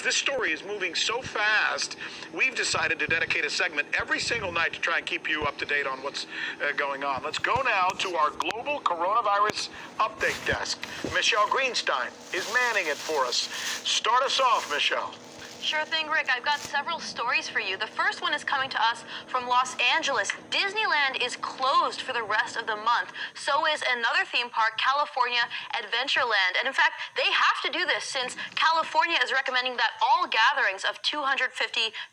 This story is moving so fast, we've decided to dedicate a segment every single night to try and keep you up to date on what's going on. Let's go now to our global coronavirus update desk. Michelle Greenstein is manning it for us. Start us off, Michelle. Sure thing, Rick. I've got several stories for you. The first one is coming to us from Los Angeles. Disneyland is closed for the rest of the month. So is another theme park, California Adventureland. And in fact, they have to do this since California is recommending that all gatherings of 250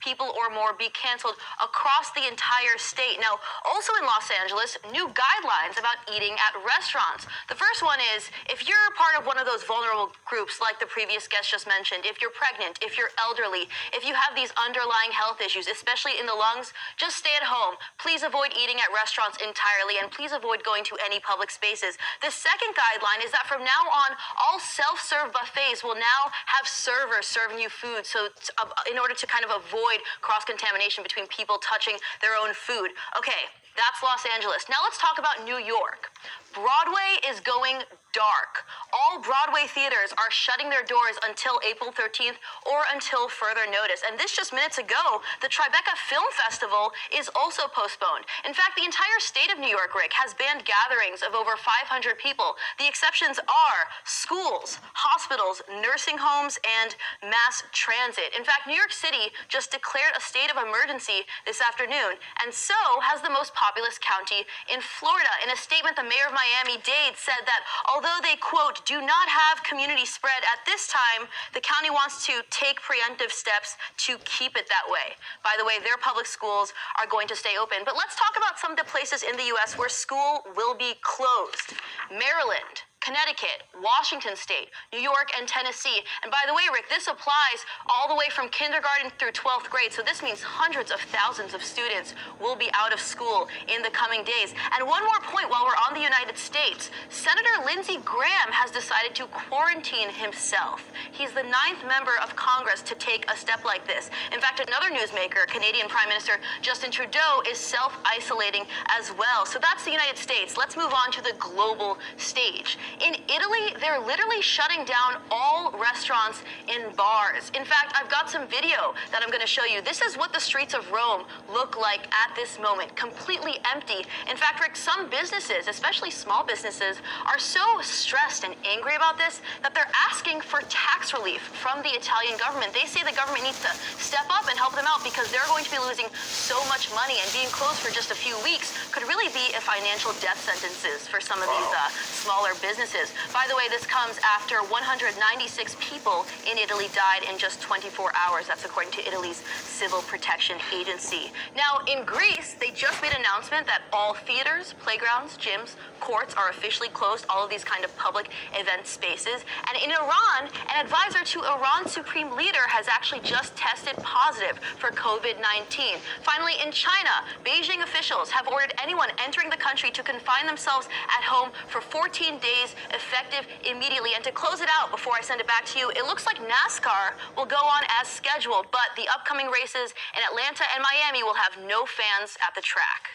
people or more be canceled across the entire state. Now, also in Los Angeles, new guidelines about eating at restaurants. The first one is, if you're part of one of those vulnerable groups like the previous guest just mentioned, if you're pregnant, if you're elderly, if you have these underlying health issues, especially in the lungs, just stay at home. Please avoid eating at restaurants entirely, and please avoid going to any public spaces. The second guideline is that from now on, all self-serve buffets will now have servers serving you food, so in order to kind of avoid cross-contamination between people touching their own food. Okay, that's Los Angeles. Now let's talk about New York. Broadway is going dark. All Broadway theaters are shutting their doors until April 13th or until further notice. And this just minutes ago, the Tribeca Film Festival is also postponed. In fact, the entire state of New York, Rick, has banned gatherings of over 500 people. The exceptions are schools, hospitals, nursing homes, and mass transit. In fact, New York City just declared a state of emergency this afternoon, and so has the most populous county in Florida. In a statement, the mayor of Miami-Dade said that although they, quote, do not have community spread at this time, the county wants to take preemptive steps to keep it that way. By the way, their public schools are going to stay open. But let's talk about some of the places in the U.S. where school will be closed. Maryland, Connecticut, Washington State, New York, and Tennessee. And by the way, Rick, this applies all the way from kindergarten through 12th grade. So this means hundreds of thousands of students will be out of school in the coming days. And one more point while we're on the United States, Senator Lindsey Graham has decided to quarantine himself. He's the 9th member of Congress to take a step like this. In fact, another newsmaker, Canadian Prime Minister Justin Trudeau, is self-isolating as well. So that's the United States. Let's move on to the global stage. In Italy, they're literally shutting down all restaurants and bars. In fact, I've got some video that I'm going to show you. This is what the streets of Rome look like at this moment, completely empty. In fact, Rick, some businesses, especially small businesses, are so stressed and angry about this that they're asking for tax relief from the Italian government. They say the government needs to step up and help them out because they're going to be losing so much money, and being closed for just a few weeks could really be a financial death sentences for some of these smaller businesses. By the way, this comes after 196 people in Italy died in just 24 hours. That's according to Italy's Civil Protection Agency. Now, in Greece, they just made an announcement that all theaters, playgrounds, gyms, courts are officially closed, all of these kind of public event spaces. And in Iran, an advisor to Iran's supreme leader has actually just tested positive for COVID-19. Finally, in China, Beijing officials have ordered anyone entering the country to confine themselves at home for 14 days, effective immediately. And to close it out before I send it back to you, it looks like NASCAR will go on as scheduled, but the upcoming races in Atlanta and Miami will have no fans at the track.